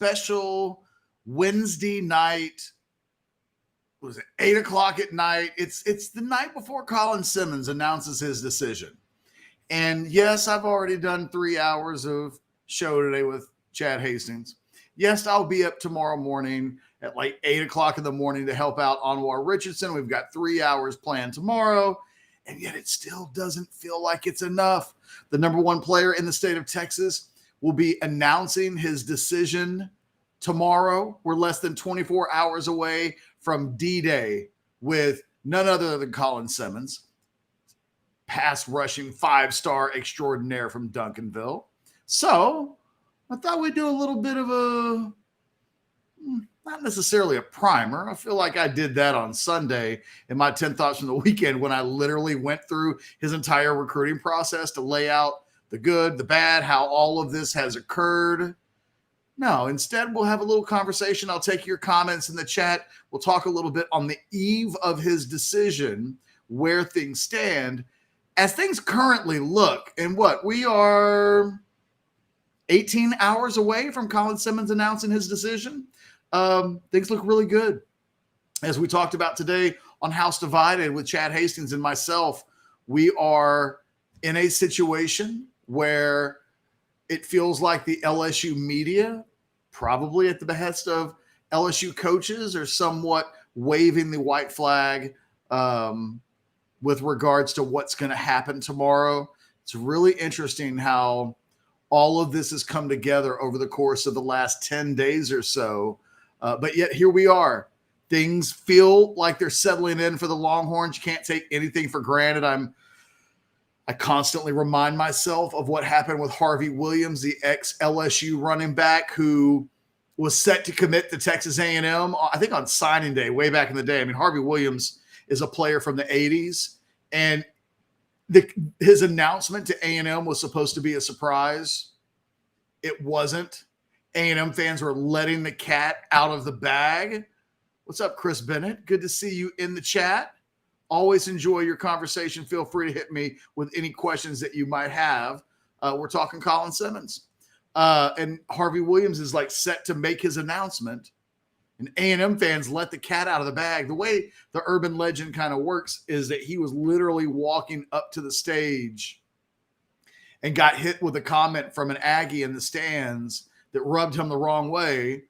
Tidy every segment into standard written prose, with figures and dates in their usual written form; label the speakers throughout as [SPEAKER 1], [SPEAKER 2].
[SPEAKER 1] special Wednesday night. Was it 8 o'clock at night? It's the night before Colin Simmons announces his decision. And yes, I've already done 3 hours of show today with Chad Hastings. Yes, I'll be up tomorrow morning at like 8 o'clock in the morning to help out Anwar Richardson. We've got 3 hours planned tomorrow, and yet it still doesn't feel like it's enough. The number one player in the state of Texas will be announcing his decision tomorrow. We're less than 24 hours away from D-Day with none other than Colin Simmons, pass rushing 5-star extraordinaire from Duncanville. So I thought we'd do a little bit of a, not necessarily a primer. I feel like I did that on Sunday in my 10 thoughts from the weekend when I literally went through his entire recruiting process to lay out the good, the bad, how all of this has occurred. No, instead we'll have a little conversation. I'll take your comments in the chat. We'll talk a little bit on the eve of his decision, where things stand. As things currently look, and what, we are 18 hours away from Colin Simmons announcing his decision. Things look really good. As we talked about today on House Divided with Chad Hastings and myself, we are in a situation where it feels like the LSU media, probably at the behest of LSU coaches, are somewhat waving the white flag with regards to what's going to happen tomorrow. It's really interesting how all of this has come together over the course of the last 10 days or so. But yet here we are. Things feel like they're settling in for the Longhorns. You can't take anything for granted. I constantly remind myself of what happened with Harvey Williams, the ex-LSU running back who was set to commit to Texas A&M, I think on signing day, way back in the day. I mean, Harvey Williams is a player from the 80s, and his announcement to A&M was supposed to be a surprise. It wasn't. A&M fans were letting the cat out of the bag. What's up, Chris Bennett? Good to see you in the chat. Always enjoy your conversation. Feel free to hit me with any questions that you might have. We're talking Colin Simmons. And Harvey Williams is like set to make his announcement. And A&M fans let the cat out of the bag. The way the urban legend kind of works is that he was literally walking up to the stage and got hit with a comment from an Aggie in the stands that rubbed him the wrong way.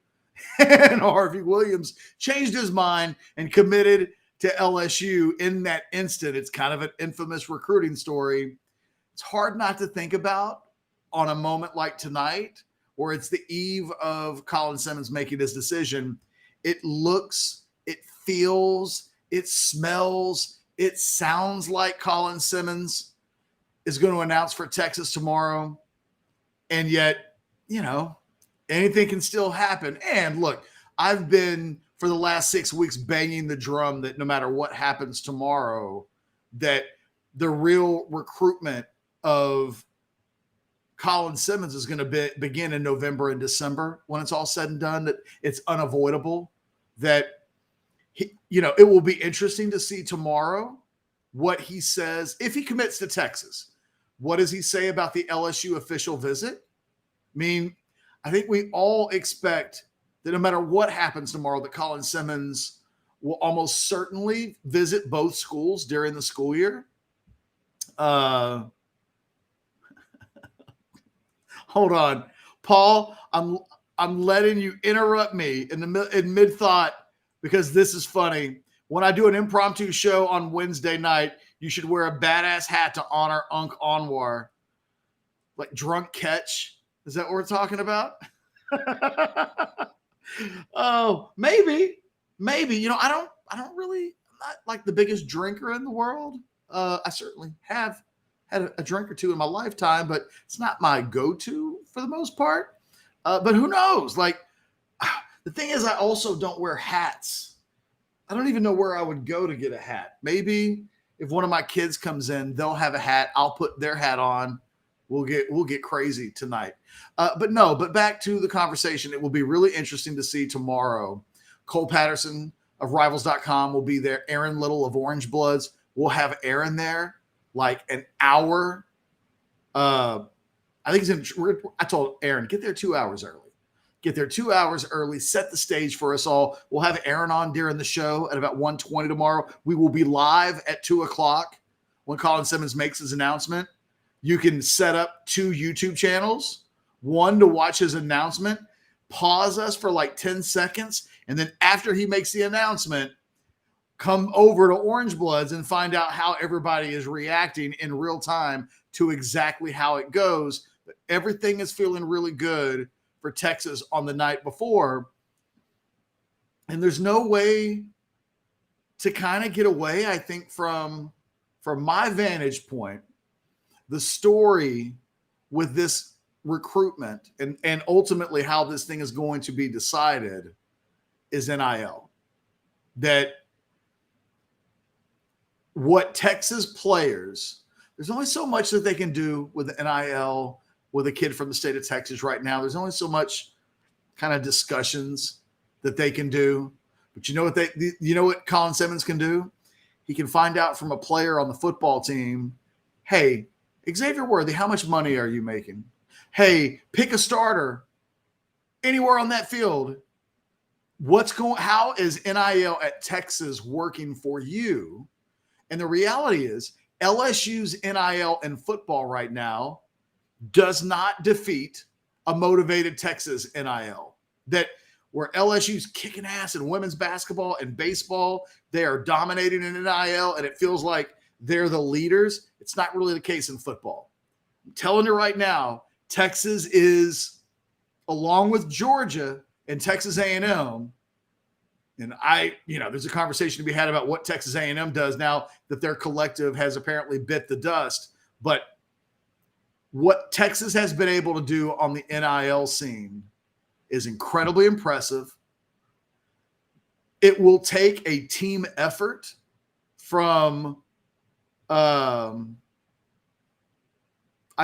[SPEAKER 1] And Harvey Williams changed his mind and committed to LSU in that instant. It's kind of an infamous recruiting story. It's hard not to think about on a moment like tonight, where it's the eve of Colin Simmons making his decision. It looks, it feels, it smells, it sounds like Colin Simmons is going to announce for Texas tomorrow. And yet, anything can still happen. And look, I've been for the last 6 weeks banging the drum that no matter what happens tomorrow, that the real recruitment of Colin Simmons is going to begin in November and December when it's all said and done, that it's unavoidable, that it will be interesting to see tomorrow what he says. If he commits to Texas, what does he say about the LSU official visit? I mean, I think we all expect that no matter what happens tomorrow, that Colin Simmons will almost certainly visit both schools during the school year. Hold on, Paul. I'm letting you interrupt me in mid thought because this is funny. When I do an impromptu show on Wednesday night, you should wear a badass hat to honor Unc Anwar, like drunk catch. Is that what we're talking about? Oh, maybe. I don't really, I'm not like the biggest drinker in the world. I certainly have had a drink or two in my lifetime, but it's not my go-to for the most part. But who knows? Like, the thing is, I also don't wear hats. I don't even know where I would go to get a hat. Maybe if one of my kids comes in, they'll have a hat. I'll put their hat on. We'll get crazy tonight. But back to the conversation. It will be really interesting to see tomorrow. Cole Patterson of Rivals.com will be there. Aaron Little of Orangebloods. We'll have Aaron there like an hour. I think I told Aaron, get there 2 hours early. get there 2 hours early, set the stage for us all. We'll have Aaron on during the show at about 1:20 tomorrow. We will be live at 2 o'clock when Colin Simmons makes his announcement. You can set up 2 YouTube channels, one to watch his announcement, pause us for like 10 seconds, and then after he makes the announcement, come over to Orangebloods and find out how everybody is reacting in real time to exactly how it goes. But everything is feeling really good for Texas on the night before. And there's no way to kind of get away, I think, from my vantage point, the story with this recruitment and ultimately how this thing is going to be decided is NIL. That what Texas players, there's only so much that they can do with NIL with a kid from the state of Texas right now. There's only so much kind of discussions that they can do. But you know what Colin Simmons can do? He can find out from a player on the football team, hey, Xavier Worthy, how much money are you making? Hey, pick a starter anywhere on that field. How is NIL at Texas working for you? And the reality is LSU's NIL in football right now does not defeat a motivated Texas NIL. That where LSU's kicking ass in women's basketball and baseball, they are dominating in NIL, and it feels like they're the leaders. It's not really the case in football. I'm telling you right now, Texas is, along with Georgia and Texas A&M, and there's a conversation to be had about what Texas A&M does now that their collective has apparently bit the dust. But what Texas has been able to do on the NIL scene is incredibly impressive. It will take a team effort from, I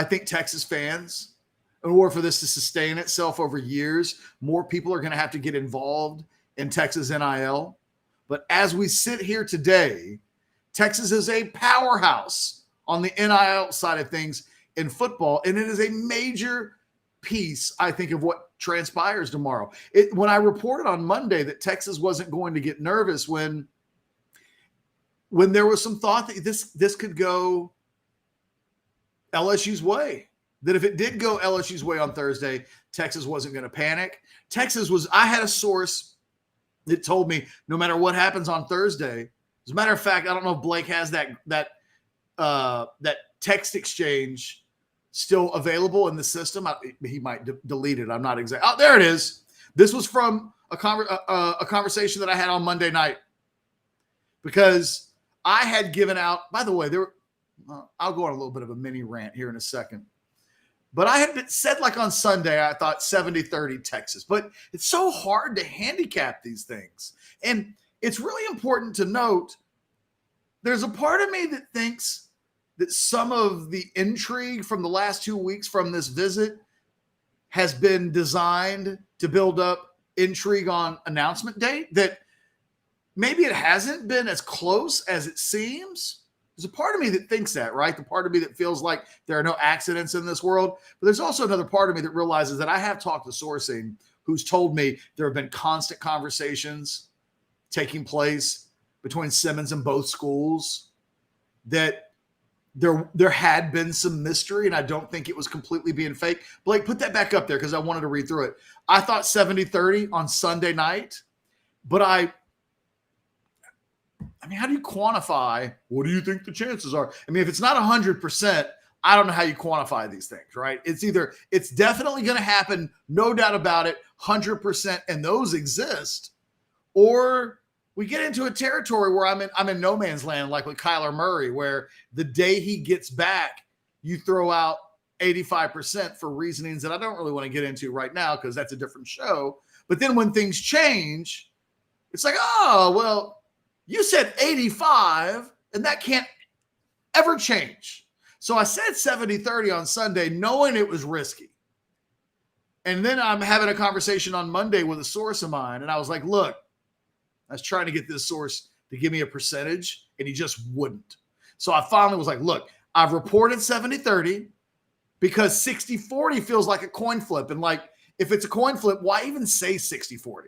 [SPEAKER 1] think, Texas fans in order for this to sustain itself over years. More people are going to have to get involved in Texas NIL. But as we sit here today, Texas is a powerhouse on the NIL side of things in football, and it is a major piece, I think, of what transpires tomorrow. When I reported on Monday that Texas wasn't going to get nervous when there was some thought that this could go LSU's way, that if it did go LSU's way on Thursday, Texas wasn't going to panic. I had a source that told me no matter what happens on Thursday, as a matter of fact, I don't know if Blake has that text exchange still available in the system. He might delete it. I'm not exact. Oh, there it is. This was from a conversation that I had on Monday night, because I had given out, by the way, I'll go on a little bit of a mini rant here in a second. But I had said, like on Sunday, I thought 70-30 Texas. But it's so hard to handicap these things. And it's really important to note, there's a part of me that thinks that some of the intrigue from the last 2 weeks from this visit has been designed to build up intrigue on announcement date, that maybe it hasn't been as close as it seems. There's a part of me that thinks that, right? The part of me that feels like there are no accidents in this world. But there's also another part of me that realizes that I have talked to sourcing who's told me there have been constant conversations taking place between Simmons and both schools, that there had been some mystery, and I don't think it was completely being fake. Blake, put that back up there because I wanted to read through it. I thought 70-30 on Sunday night, but I mean, how do you quantify, what do you think the chances are? I mean, if it's not 100%, I don't know how you quantify these things, right? It's definitely going to happen, no doubt about it, 100%, and those exist, or we get into a territory where I'm in no man's land, like with Kyler Murray, where the day he gets back, you throw out 85% for reasonings that I don't really want to get into right now because that's a different show. But then when things change, it's like, oh, well, you said 85, and that can't ever change. So I said 70-30 on Sunday, knowing it was risky. And then I'm having a conversation on Monday with a source of mine, and I was like, look, I was trying to get this source to give me a percentage, and he just wouldn't. So I finally was like, look, I've reported 70-30 because 60-40 feels like a coin flip. And like, If it's a coin flip, why even say 60-40?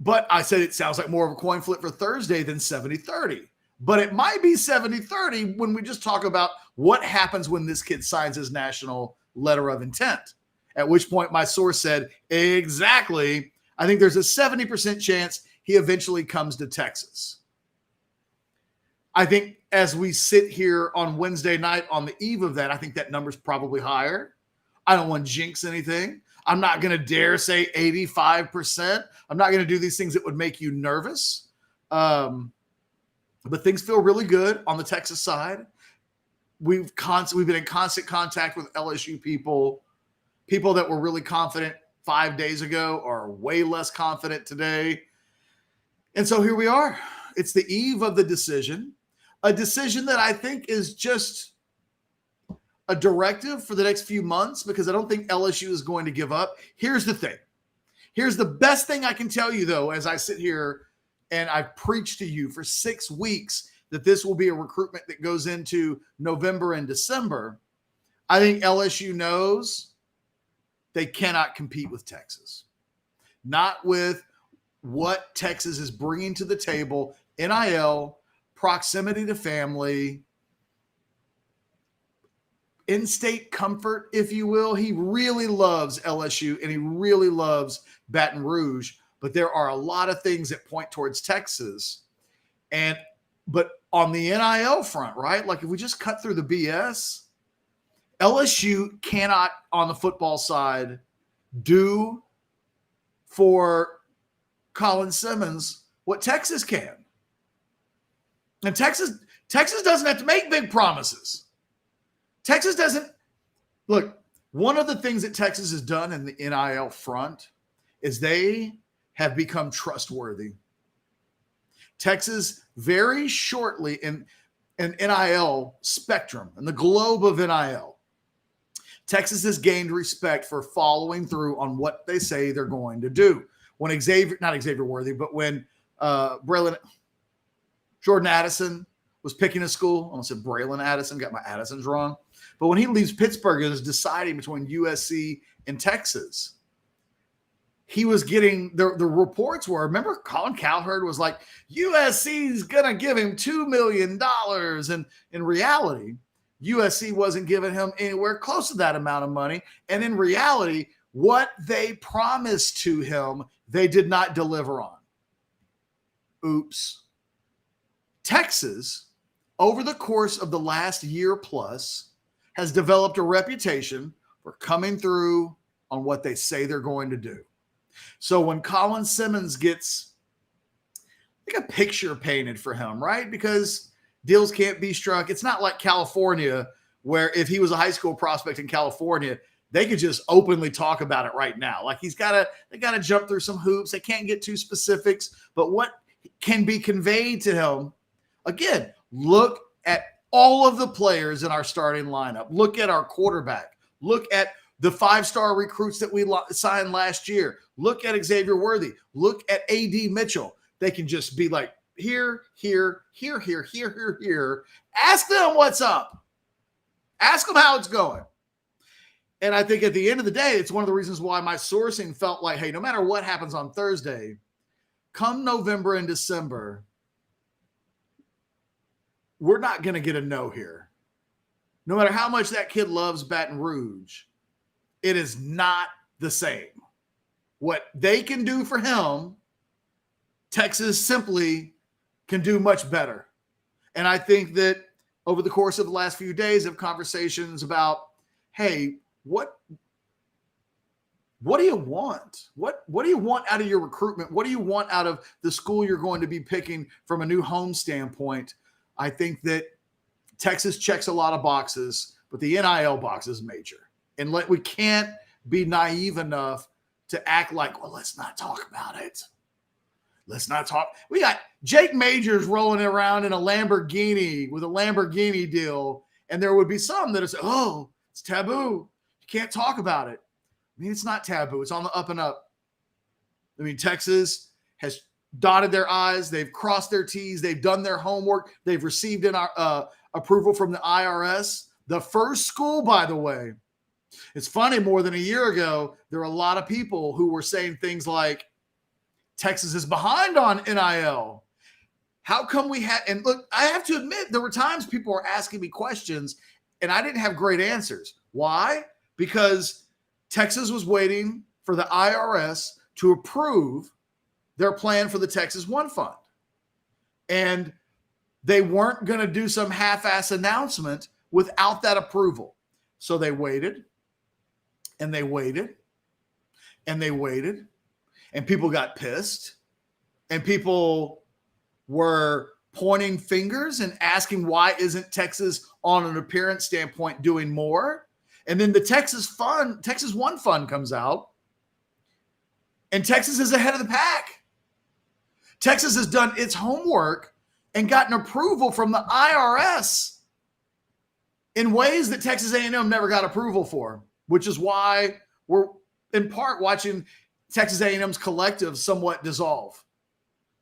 [SPEAKER 1] But I said it sounds like more of a coin flip for Thursday than 70-30. But it might be 70-30 when we just talk about what happens when this kid signs his national letter of intent. At which point my source said, exactly, I think there's a 70% chance he eventually comes to Texas. I think as we sit here on Wednesday night on the eve of that, I think that number's probably higher. I don't want to jinx anything. I'm not going to dare say 85%. I'm not going to do these things that would make you nervous. But things feel really good on the Texas side. We've been in constant contact with LSU people. People that were really confident 5 days ago are way less confident today. And so here we are. It's the eve of the decision, a decision that I think is just a directive for the next few months because I don't think LSU is going to give up. Here's the thing. Here's the best thing I can tell you, though, as I sit here and I've preached to you for 6 weeks that this will be a recruitment that goes into November and December. I think LSU knows they cannot compete with Texas. Not with what Texas is bringing to the table, NIL, proximity to family, in-state comfort, if you will. He really loves LSU and he really loves Baton Rouge, but there are a lot of things that point towards Texas. But on the NIL front, right? Like if we just cut through the BS, LSU cannot on the football side do for Colin Simmons what Texas can. And Texas doesn't have to make big promises. Texas doesn't – look, one of the things that Texas has done in the NIL front is they have become trustworthy. Texas very shortly in NIL spectrum, in the globe of NIL, Texas has gained respect for following through on what they say they're going to do. When not Xavier Worthy, but when Jordan Addison was picking a school, I almost said Braylon Addison, got my Addisons wrong. But when he leaves Pittsburgh and is deciding between USC and Texas, he was getting the reports were, remember Colin Cowherd was like, USC's going to give him $2 million. And in reality, USC wasn't giving him anywhere close to that amount of money. And in reality, what they promised to him, they did not deliver on. Oops. Texas, over the course of the last year plus, has developed a reputation for coming through on what they say they're going to do. So when Colin Simmons gets like a picture painted for him, right? Because deals can't be struck. It's not like California, where if he was a high school prospect in California, they could just openly talk about it right now. Like they got to jump through some hoops. They can't get too specifics, but what can be conveyed to him, again, look at all of the players in our starting lineup. Look at our quarterback. Look at the 5-star recruits that we signed last year. Look at Xavier Worthy. Look at A.D. Mitchell. They can just be like, here. Ask them what's up. Ask them how it's going. And I think at the end of the day, it's one of the reasons why my sourcing felt like, hey, no matter what happens on Thursday, come November and December, we're not going to get a no here. No matter how much that kid loves Baton Rouge, it is not the same. What they can do for him, Texas simply can do much better. And I think that over the course of the last few days of conversations about, hey, what do you want? What do you want out of your recruitment? What do you want out of the school you're going to be picking from a new home standpoint? I think that Texas checks a lot of boxes, but the NIL box is major. And we can't be naive enough to act like, well, let's not talk about it. Let's not talk. We got Jake Majors rolling around in a Lamborghini with a Lamborghini deal. And there would be some that are saying, oh, it's taboo. You can't talk about it. I mean, it's not taboo. It's on the up and up. I mean, Texas has dotted their I's. They've crossed their T's. They've done their homework. They've received an approval from the IRS. The first school, by the way, It's funny, more than a year ago, there were a lot of people who were saying things like, Texas is behind on NIL. How come we had, and look, I have to admit, there were times people were asking me questions and I didn't have great answers. Why? Because Texas was waiting for the IRS to approve their plan for the Texas One Fund. And they weren't going to do some half-ass announcement without that approval. So they waited and they waited and they waited, and people got pissed, and people were pointing fingers and asking, why isn't Texas on an appearance standpoint doing more? And then the Texas One Fund comes out, and Texas is ahead of the pack. Texas has done its homework and gotten approval from the IRS in ways that Texas A&M never got approval for, which is why we're in part watching Texas A&M's collective somewhat dissolve.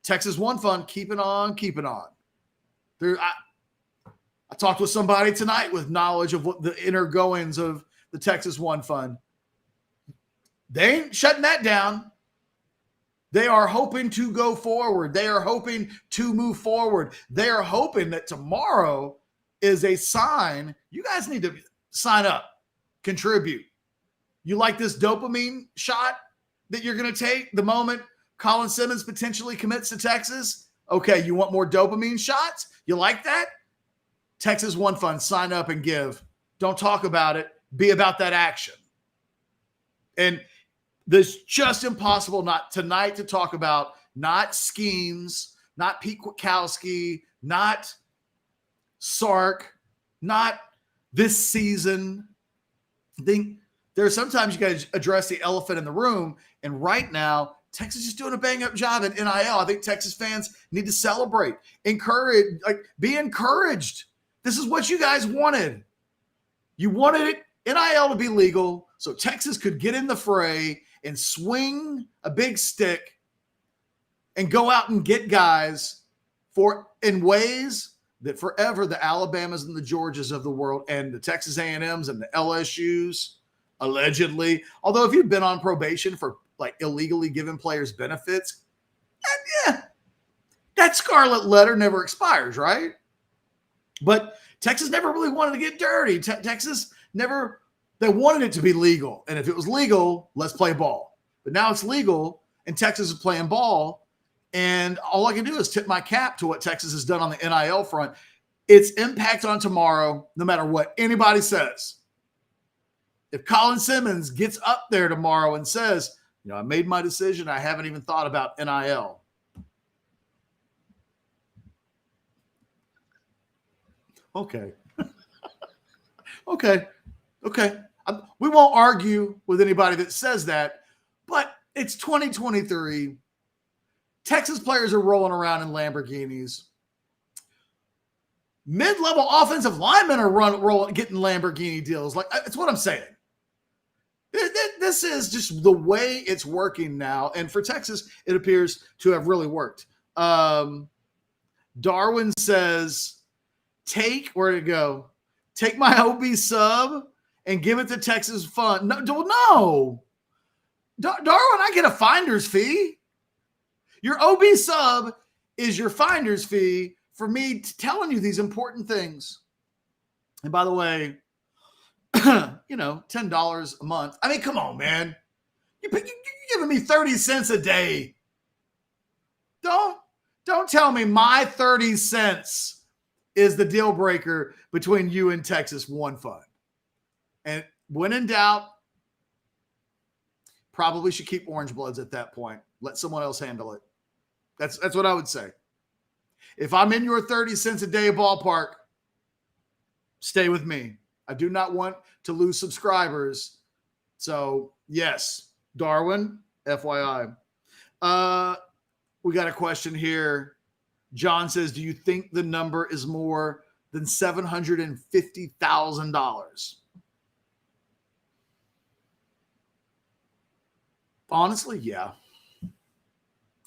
[SPEAKER 1] Texas One Fund keeping on. I talked with somebody tonight with knowledge of what the inner goings of the Texas One Fund. They ain't shutting that down. They are hoping to go forward. They are hoping to move forward. They are hoping that tomorrow is a sign. You guys need to sign up, contribute. You like this dopamine shot that you're going to take the moment Colin Simmons potentially commits to Texas? Okay, you want more dopamine shots? You like that? Texas One Fund, sign up and give. Don't talk about it. Be about that action. And there's just impossible not tonight to talk about not schemes, not Pete Kwiatkowski, not Sark, not this season. I think there are sometimes you got to address the elephant in the room. And right now, Texas is doing a bang-up job at NIL. I think Texas fans need to celebrate, encourage, be encouraged. This is what you guys wanted. You wanted NIL to be legal so Texas could get in the fray and swing a big stick and go out and get guys in ways that forever the Alabamas and the Georgias of the world and the Texas A&Ms and the LSUs, allegedly, although if you've been on probation for illegally giving players benefits, yeah, that scarlet letter never expires, right? But Texas never really wanted to get dirty. Texas never, they wanted it to be legal. And if it was legal, let's play ball. But now it's legal and Texas is playing ball. And all I can do is tip my cap to what Texas has done on the NIL front. Its impact on tomorrow, no matter what anybody says. If Colin Simmons gets up there tomorrow and says, I made my decision, I haven't even thought about NIL. Okay. Okay. We won't argue with anybody that says that, but it's 2023. Texas players are rolling around in Lamborghinis. Mid-level offensive linemen are getting Lamborghini deals. That's what I'm saying. This is just the way it's working now. And for Texas, it appears to have really worked. Darwin says, where'd it go? Take my OB sub and give it to Texas Fund. No. Darwin, I get a finder's fee. Your OB sub is your finder's fee for me telling you these important things. And by the way, $10 a month. I mean, come on, man. You're giving me 30 cents a day. Don't tell me my 30 cents is the deal breaker between you and Texas One Fund. And when in doubt, probably should keep Orangebloods at that point. Let someone else handle it. That's what I would say. If I'm in your 30 cents a day ballpark, stay with me. I do not want to lose subscribers. So, yes, Darwin, FYI. We got a question here. John says, do you think the number is more than $750,000? Honestly, yeah.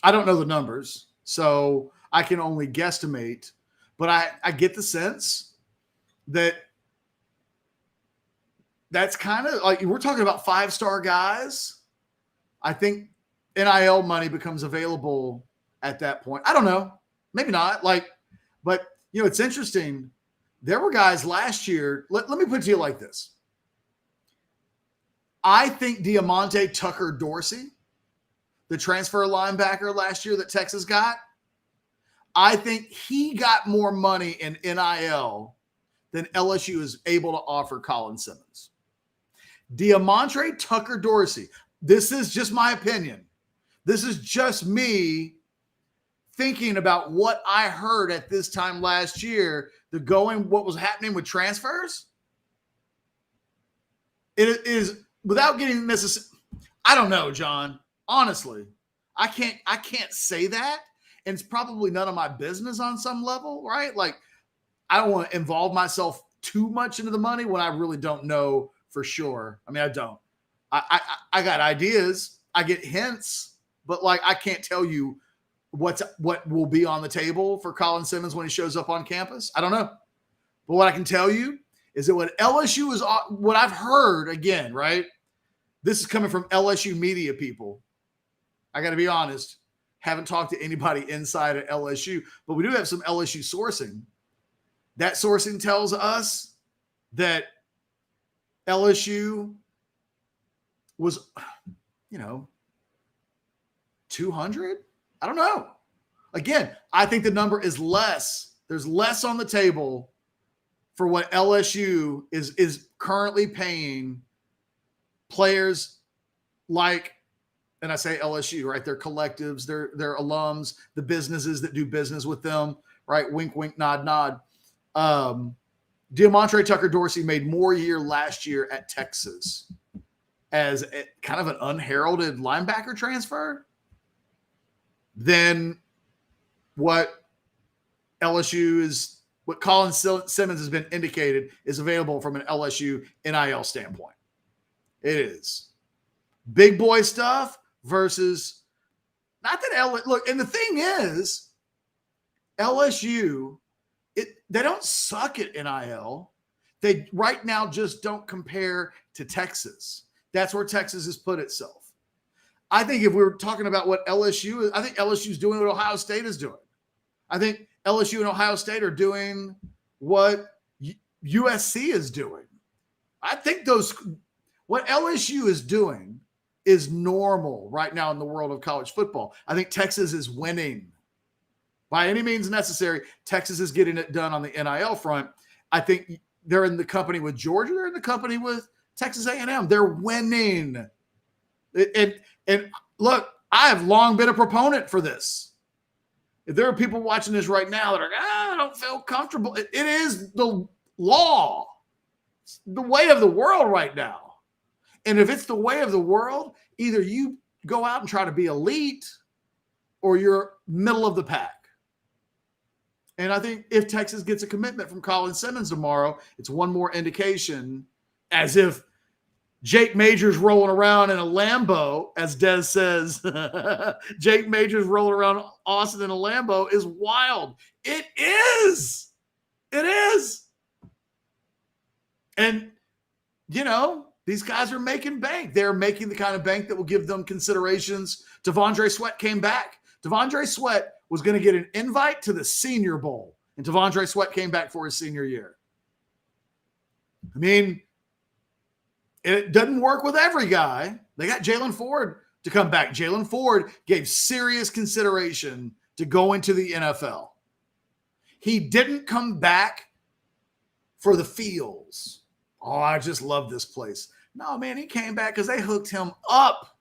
[SPEAKER 1] I don't know the numbers, so I can only guesstimate. But I get the sense that that's kind of like we're talking about 5-star guys. I think NIL money becomes available at that point. I don't know. Maybe not. But it's interesting. There were guys last year. Let me put it to you like this. I think Diamante Tucker Dorsey, the transfer linebacker last year that Texas got, I think he got more money in NIL than LSU is able to offer Colin Simmons. Diamante Tucker Dorsey, this is just my opinion. This is just me thinking about what I heard at this time last year, what was happening with transfers. It is without getting necessary. I don't know, John. Honestly, I can't say that. And it's probably none of my business on some level, right? Like, I don't want to involve myself too much into the money when I really don't know for sure. I mean, I don't. I got ideas. I get hints, but like I can't tell you what will be on the table for Colin Simmons when he shows up on campus. I don't know. But what I can tell you is that what LSU is, what I've heard, again, right? This is coming from LSU media people. I got to be honest. Haven't talked to anybody inside at LSU, but we do have some LSU sourcing. That sourcing tells us that LSU was, 200? I don't know. Again, I think the number is less. There's less on the table for what LSU is currently paying players like, and I say LSU, right? Their collectives, their alums, the businesses that do business with them, right? Wink, wink, nod, nod. Diamante Tucker Dorsey made more year last year at Texas as kind of an unheralded linebacker transfer than what Colin Simmons has been indicated is available from an LSU NIL standpoint. It is big boy stuff versus not that look. And the thing is, LSU, they don't suck at NIL. They right now just don't compare to Texas. That's where Texas has put itself. I think if we were talking about what LSU is, I think LSU is doing what Ohio State is doing. I think LSU and Ohio State are doing what USC is doing. I think what LSU is doing is normal right now in the world of college football. I think Texas is winning. By any means necessary, Texas is getting it done on the NIL front. I think they're in the company with Georgia. They're in the company with Texas A&M. They're winning. And look, I have long been a proponent for this. If there are people watching this right now that are, I don't feel comfortable. It is the law. It's the way of the world right now. And if it's the way of the world, either you go out and try to be elite or you're middle of the pack. And I think if Texas gets a commitment from Colin Simmons tomorrow, it's one more indication, as if Jake Majors rolling around in a Lambo, as Des says, Jake Majors rolling around Austin in a Lambo is wild. It is. It is. And, these guys are making bank. They're making the kind of bank that will give them considerations. T'Vondre Sweat came back. T'Vondre Sweat was going to get an invite to the Senior Bowl, and T'Vondre Sweat came back for his senior year. I mean, it doesn't work with every guy. They got Jalen Ford to come back. Jalen Ford gave serious consideration to go into the NFL. He didn't come back for the feels. Oh, I just love this place. No, man, he came back because they hooked him up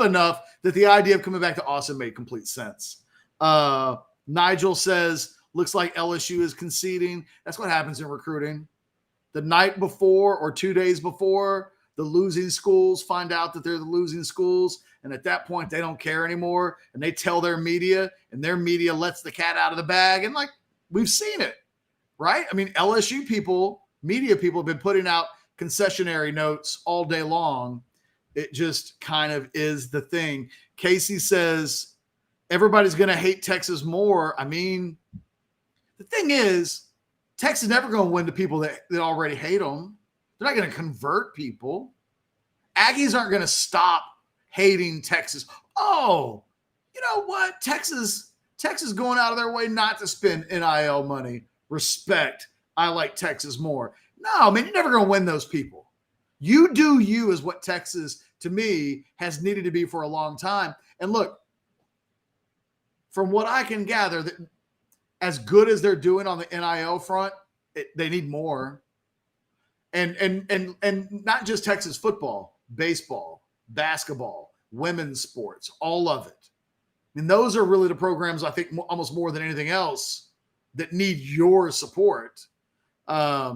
[SPEAKER 1] enough that the idea of coming back to Austin made complete sense. Nigel says, looks like LSU is conceding. That's what happens in recruiting. The night before or 2 days before, the losing schools find out that they're the losing schools. And at that point, they don't care anymore. And they tell their media, and their media lets the cat out of the bag. And we've seen it, right? I mean, LSU people, media people have been putting out concessionary notes all day long. It just kind of is the thing. Casey says, everybody's going to hate Texas more. I mean, the thing is, Texas is never going to win to people that already hate them. They're not going to convert people. Aggies aren't going to stop hating Texas. Oh, you know what? Texas going out of their way not to spend NIL money. Respect. I like Texas more. No, man, you're never going to win those people. You do you is what Texas, to me, has needed to be for a long time. And look, from what I can gather, that as good as they're doing on the NIL front, they need more. And not just Texas football, baseball, basketball, women's sports, all of it. I mean, those are really the programs, I think, almost more than anything else that need your support. Yeah,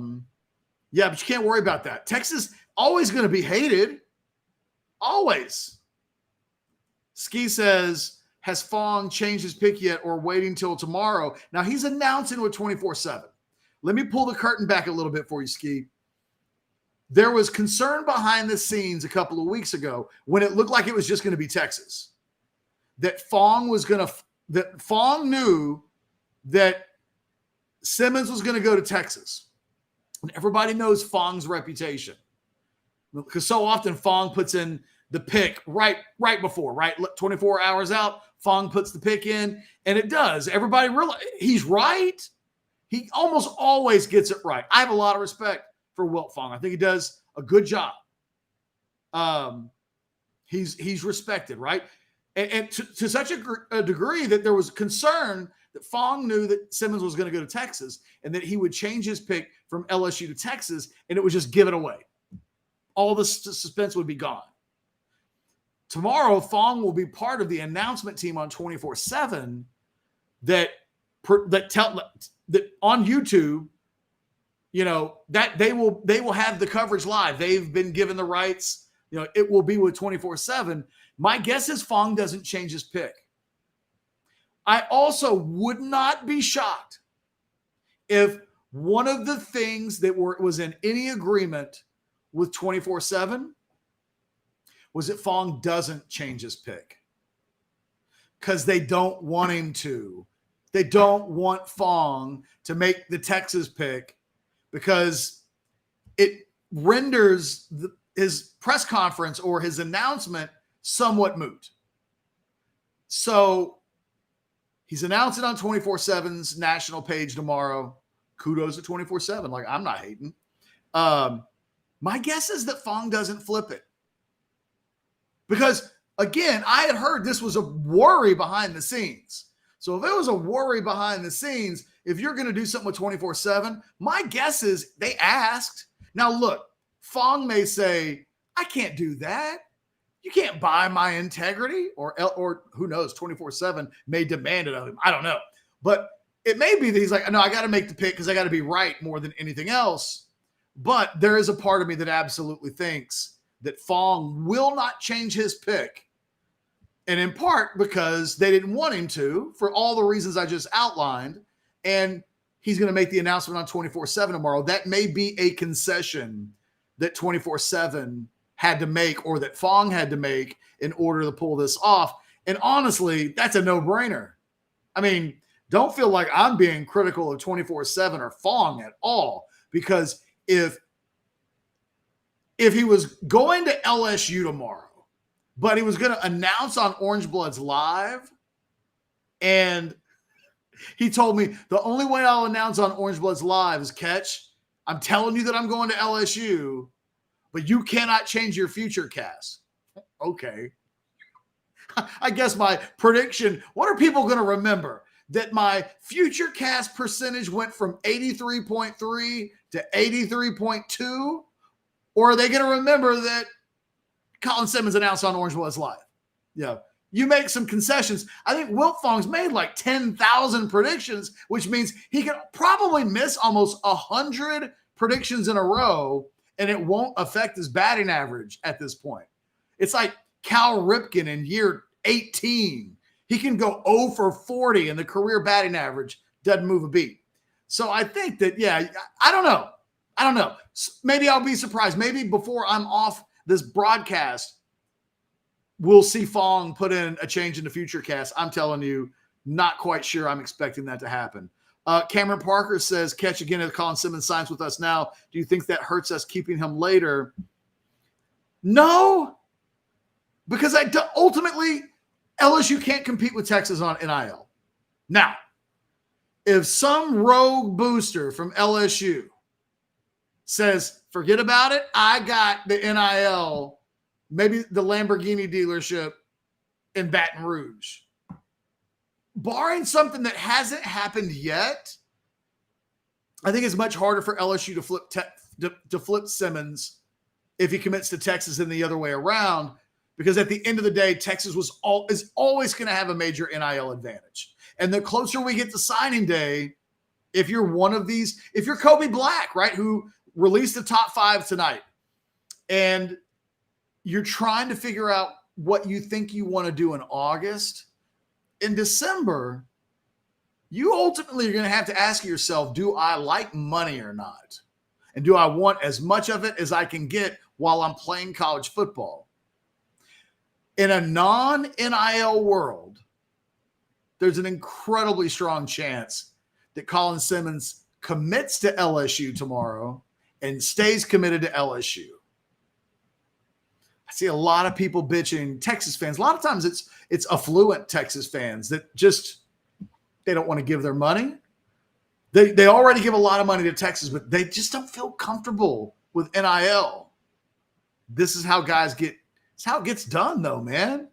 [SPEAKER 1] but you can't worry about that. Texas always going to be hated. Always. Ski says, has Fong changed his pick yet or waiting till tomorrow? Now, he's announcing with 24/7. Let me pull the curtain back a little bit for you, Ski. There was concern behind the scenes a couple of weeks ago when it looked like it was just going to be Texas. That Fong knew that Simmons was going to go to Texas. And everybody knows Fong's reputation. Because so often Fong puts in the pick right before, right? 24 hours out, Fong puts the pick in, and it does. Everybody realize he's right. He almost always gets it right. I have a lot of respect for Wilt Fong. I think he does a good job. He's respected, right? And to such a degree that there was concern that Fong knew that Simmons was going to go to Texas and that he would change his pick from LSU to Texas, and it would just give it away. All the suspense would be gone. Tomorrow, Fong will be part of the announcement team on 24/7 that on YouTube, you know, that they will have the coverage live. They've been given the rights. You know, it will be with 24/7. My guess is Fong doesn't change his pick. I also would not be shocked if one of the things that was in any agreement with 24/7 was that Fong doesn't change his pick because they don't want him to. They don't want Fong to make the Texas pick because it renders his press conference or his announcement somewhat moot. So he's announcing on 24/7's national page tomorrow. Kudos to 24/7. Like, I'm not hating. My guess is that Fong doesn't flip it. Because, again, I had heard this was a worry behind the scenes. So if it was a worry behind the scenes, if you're going to do something with 24/7, my guess is they asked. Now, look, Fong may say, I can't do that. You can't buy my integrity, or who knows, 24/7 may demand it of him. I don't know. But it may be that he's like, no, I got to make the pick because I got to be right more than anything else. But there is a part of me that absolutely thinks that Fong will not change his pick. And in part because they didn't want him to, for all the reasons I just outlined. And he's going to make the announcement on 24/7 tomorrow. That may be a concession that 24/7 had to make, or that Fong had to make, in order to pull this off. And honestly, that's a no-brainer. I mean, don't feel like I'm being critical of 24/7 or Fong at all, because if he was going to LSU tomorrow, but he was going to announce on Orangebloods Live, and he told me the only way I'll announce on Orangebloods Live is, Catch, I'm telling you that I'm going to LSU, but you cannot change your future cast. Okay. I guess my prediction, what are people going to remember? That my future cast percentage went from 83.3 to 83.2? Or are they going to remember that Colin Simmons announced on Orangebloods Live? Yeah. You make some concessions. I think Wilt Fong's made like 10,000 predictions, which means he can probably miss almost 100 predictions in a row, and it won't affect his batting average at this point. It's like Cal Ripken in year 18. He can go 0 for 40 and the career batting average doesn't move a beat. So I think that, yeah, I don't know. Maybe I'll be surprised. Maybe before I'm off this broadcast, we'll see Fong put in a change in the future cast. I'm telling you, not quite sure I'm expecting that to happen. Cameron Parker says, catch again if Colin Simmons signs with us now. Do you think that hurts us keeping him later? No, because ultimately LSU can't compete with Texas on NIL. Now, if some rogue booster from LSU says, forget about it, I got the NIL, maybe the Lamborghini dealership in Baton Rouge. Barring something that hasn't happened yet, I think it's much harder for LSU to flip Simmons if he commits to Texas than the other way around, because at the end of the day, Texas is always going to have a major NIL advantage. And the closer we get to signing day, if you're one of these, if you're Kobe Black, right, who released the top 5 tonight, and you're trying to figure out what you think you want to do in August, in December, you ultimately are going to have to ask yourself, do I like money or not? And do I want as much of it as I can get while I'm playing college football? In a non-NIL world, there's an incredibly strong chance that Colin Simmons commits to LSU tomorrow and stays committed to LSU. I see a lot of people bitching, Texas fans. A lot of times it's affluent Texas fans that just, they don't want to give their money. They already give a lot of money to Texas, but they just don't feel comfortable with NIL. This is how it's how it gets done though, man.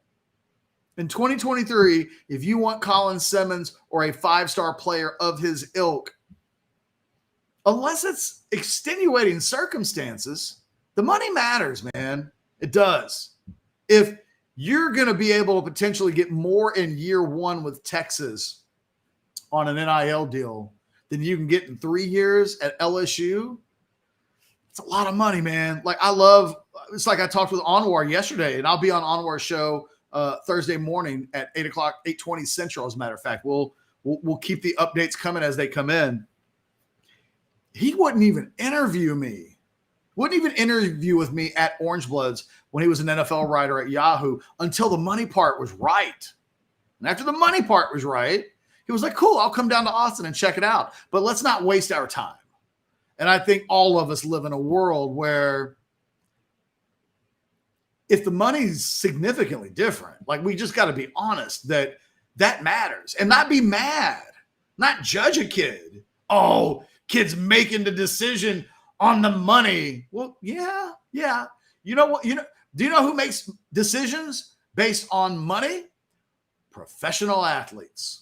[SPEAKER 1] In 2023, if you want Colin Simmons or a 5-star player of his ilk, unless it's extenuating circumstances, the money matters, man. It does. If you're going to be able to potentially get more in year 1 with Texas on an NIL deal than you can get in 3 years at LSU, it's a lot of money, man. Like it's like I talked with Anwar yesterday, and I'll be on Anwar's show Thursday morning at 8 o'clock, 8:20 Central, as a matter of fact. We'll keep the updates coming as they come in. He wouldn't even interview me. Wouldn't even interview with me at Orangebloods when he was an NFL writer at Yahoo until the money part was right. And after the money part was right, he was like, cool, I'll come down to Austin and check it out. But let's not waste our time. And I think all of us live in a world where if the money's significantly different, like we just got to be honest that matters and not be mad, not judge a kid. Oh, kid's making the decision on the money. Well, yeah. You know what? Do you know who makes decisions based on money? Professional athletes.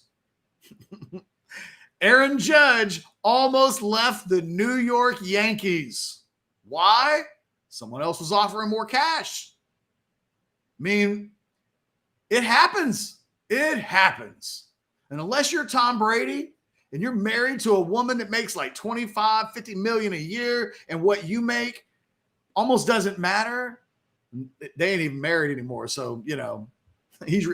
[SPEAKER 1] Aaron Judge almost left the New York Yankees. Why? Someone else was offering more cash. I mean, it happens. It happens. And unless you're Tom Brady and you're married to a woman that makes like 25, 50 million a year, and what you make almost doesn't matter, they ain't even married anymore. So, he's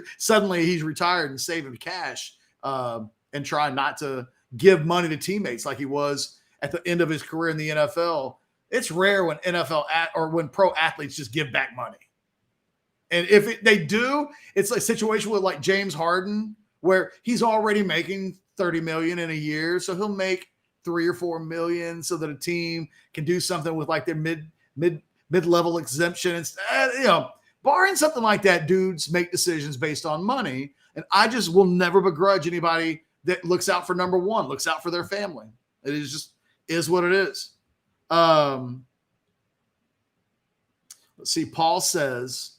[SPEAKER 1] retired and saving cash and trying not to give money to teammates like he was at the end of his career in the NFL. It's rare when when pro athletes just give back money. And if they do, it's a situation with like James Harden, where he's already making $30 million in a year. So he'll make $3 or $4 million so that a team can do something with like their mid-level exemption. It's, barring something like that, dudes make decisions based on money. And I just will never begrudge anybody that looks out for number one, looks out for their family. It is what it is. Let's see. Paul says,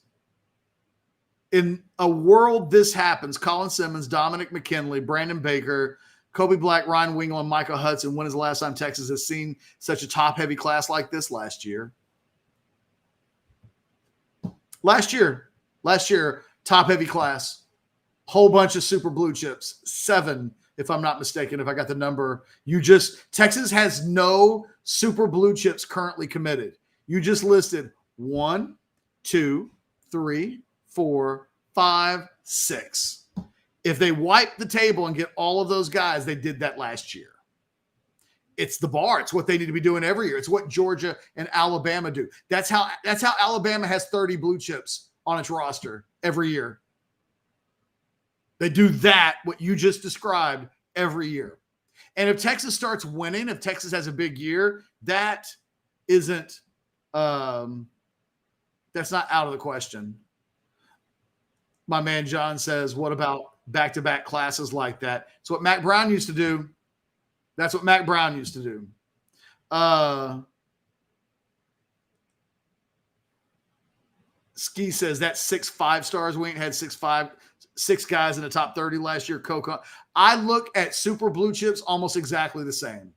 [SPEAKER 1] in a world this happens, Colin Simmons, Dominic McKinley, Brandon Baker, Kobe Black, Ryan Wingle, and Micah Hudson. When is the last time Texas has seen such a top-heavy class like this? Last year, top-heavy class. Whole bunch of super blue chips. 7, if I'm not mistaken, if I got the number. Texas has no super blue chips currently committed. You just listed 1, 2, 3, 4, 5, 6. If they wipe the table and get all of those guys, they did that last year. It's the bar. It's what they need to be doing every year. It's what Georgia and Alabama do. That's how Alabama has 30 blue chips on its roster every year. They do that, what you just described, every year. And if Texas starts winning, if Texas has a big year, that isn't that's not out of the question. My man John says, what about back-to-back classes like that? It's what Mac Brown used to do. That's what Mac Brown used to do. Ski says that's 6 5-stars. We ain't had 6 guys in the top 30 last year. Coco. I look at super blue chips almost exactly the same.